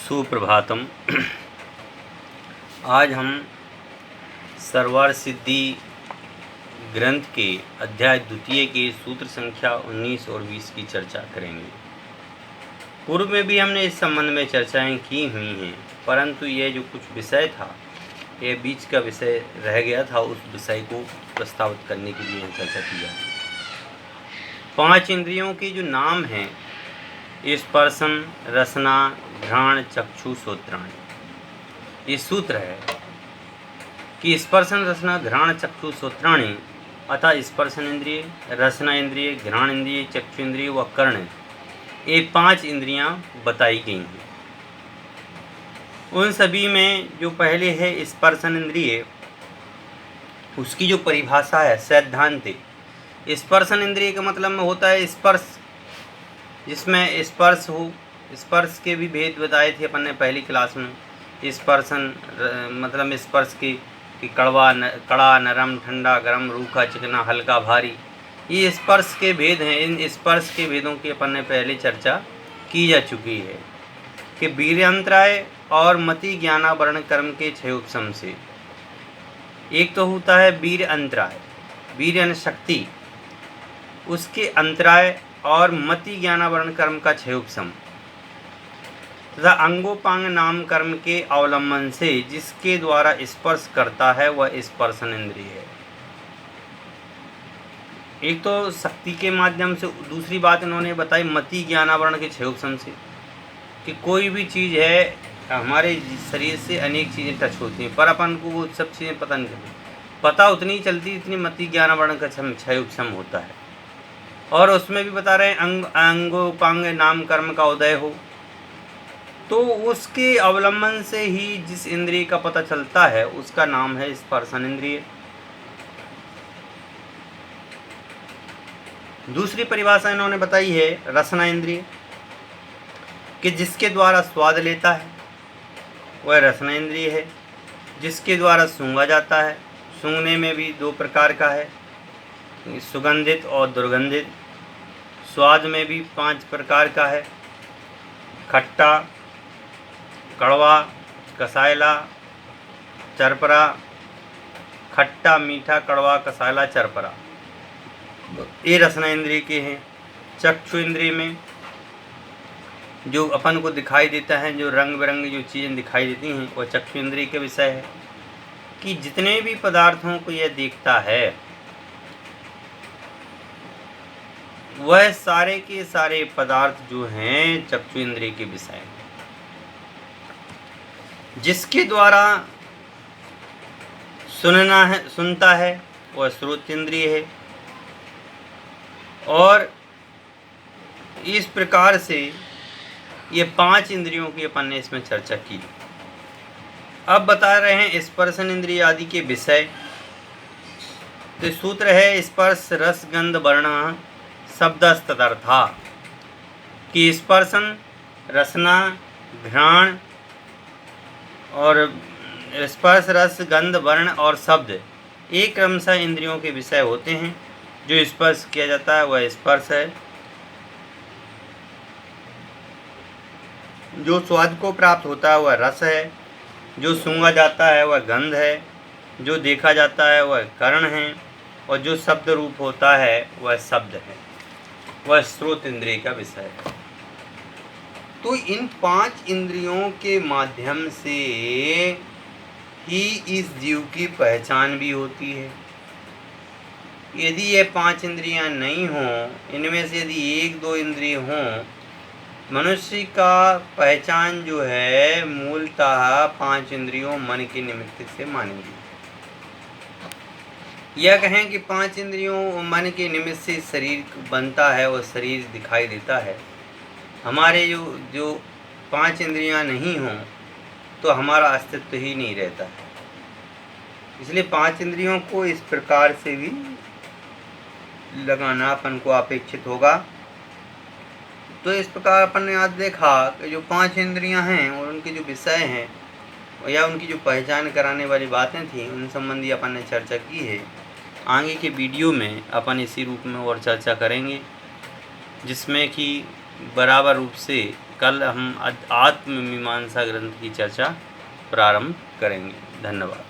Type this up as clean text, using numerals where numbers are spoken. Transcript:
सुप्रभातम। आज हम सर्वार्थ सिद्धि ग्रंथ के अध्याय द्वितीय के सूत्र संख्या 19 और 20 की चर्चा करेंगे। पूर्व में भी हमने इस संबंध में चर्चाएं की हुई हैं, परंतु यह जो कुछ विषय था, यह बीच का विषय रह गया था, उस विषय को प्रस्तावित करने के लिए हम चर्चा की जाती है। 5 इंद्रियों के जो नाम हैं, स्पर्शन, रसना, घ्राण, चक्षु, श्रोत्राणि। ये सूत्र है कि स्पर्शन, रसना, घ्राण, चक्षु, श्रोत्राणि अतः स्पर्शन इंद्रिय, रसना इंद्रिय, घ्राण इंद्रिय, चक्षु इंद्रिय व कर्ण, ये 5 इंद्रियां बताई गई हैं। उन सभी में जो पहले है स्पर्शन इंद्रिय, उसकी जो परिभाषा है सैद्धांतिक, स्पर्शन इंद्रिय का मतलब में होता है स्पर्श, जिसमें स्पर्श हो। स्पर्श के भी भेद बताए थे अपन ने पहली क्लास में। स्पर्शन मतलब स्पर्श की कड़ा, नरम, ठंडा, गरम, रूखा, चिकना, हल्का, भारी, ये स्पर्श के भेद हैं। इन स्पर्श के भेदों की अपन ने पहले चर्चा की जा चुकी है कि वीर्यंतराय और मति ज्ञानावरण कर्म के 6 उपशम से एक तो होता है वीर्य अंतराय, वीर्य यानी शक्ति, उसके अंतराय और मति ज्ञानावरण कर्म का 6 उपशम तथा अंगोपांग नाम कर्म के अवलंबन से जिसके द्वारा स्पर्श करता है वह स्पर्शन इंद्रिय है। एक तो शक्ति के माध्यम से, दूसरी बात इन्होंने बताई मति ज्ञानावरण के 6 उपशम से कि कोई भी चीज़ है, हमारे शरीर से अनेक चीज़ें टच होती हैं, पर अपन को वो सब चीज़ें पता नहीं चलती, पता उतनी चलती जितनी मति ज्ञानावरण का 6 उपशम होता है। और उसमें भी बता रहे हैं अंगोपांग नाम कर्म का उदय हो, तो उसके अवलंबन से ही जिस इंद्रिय का पता चलता है उसका नाम है स्पर्शन इंद्रिय। दूसरी परिभाषा इन्होंने बताई है रसना इंद्रिय, कि जिसके द्वारा स्वाद लेता है वह रसना इंद्रिय है। जिसके द्वारा सूंघा जाता है, सूंघने में भी 2 प्रकार का है, सुगंधित और दुर्गंधित। स्वाद में भी 5 प्रकार का है, खट्टा, कड़वा, कसायला, चरपरा। खट्टा, मीठा, कड़वा, कसायला, चरपरा, ये रसना इंद्रिय के हैं। चक्षु इंद्रिय में जो अपन को दिखाई देता है, जो रंग बिरंगी जो चीज़ें दिखाई देती हैं, वह चक्षु इंद्रिय के विषय है कि जितने भी पदार्थों को यह देखता है वह सारे के सारे पदार्थ जो हैं चक्षु इंद्रिय के विषय हैं। जिसके द्वारा सुनता है वह श्रोत इंद्रिय है। और इस प्रकार से ये 5 इंद्रियों की अपन ने इसमें चर्चा की। अब बता रहे हैं स्पर्शन इंद्रिय आदि के विषय। तो सूत्र है स्पर्श रस गंध वर्ण शब्दस्तदर्था, कि स्पर्शन, रसना, घ्राण और स्पर्श, रस, गंध, वर्ण और शब्द एक क्रमशः इंद्रियों के विषय होते हैं। जो स्पर्श किया जाता है वह स्पर्श है, जो स्वाद को प्राप्त होता है वह रस है, जो सूंघा जाता है वह गंध है, जो देखा जाता है वह कर्ण है, और जो शब्द रूप होता है वह शब्द है, वह श्रोत इंद्रिय का विषय है। तो इन 5 इंद्रियों के माध्यम से ही इस जीव की पहचान भी होती है। यदि ये 5 इंद्रियां नहीं हों, इनमें से यदि 1-2 इंद्रिय हों, मनुष्य का पहचान जो है मूलतः 5 इंद्रियों मन के निमित्त से मानेंगी। यह कहें कि 5 इंद्रियों मन के निमित्त से शरीर बनता है और शरीर दिखाई देता है। हमारे जो 5 इंद्रियां नहीं हों तो हमारा अस्तित्व ही नहीं रहता है। इसलिए 5 इंद्रियों को इस प्रकार से भी लगाना अपन को अपेक्षित होगा। तो इस प्रकार अपन ने आज देखा कि जो 5 इंद्रियां हैं और उनके जो विषय हैं या उनकी जो पहचान कराने वाली बातें थी, उन संबंधी अपन ने चर्चा की है। आगे के वीडियो में अपन इसी रूप में और चर्चा करेंगे, जिसमें कि बराबर रूप से कल हम आत्म मीमांसा ग्रंथ की चर्चा प्रारंभ करेंगे। धन्यवाद।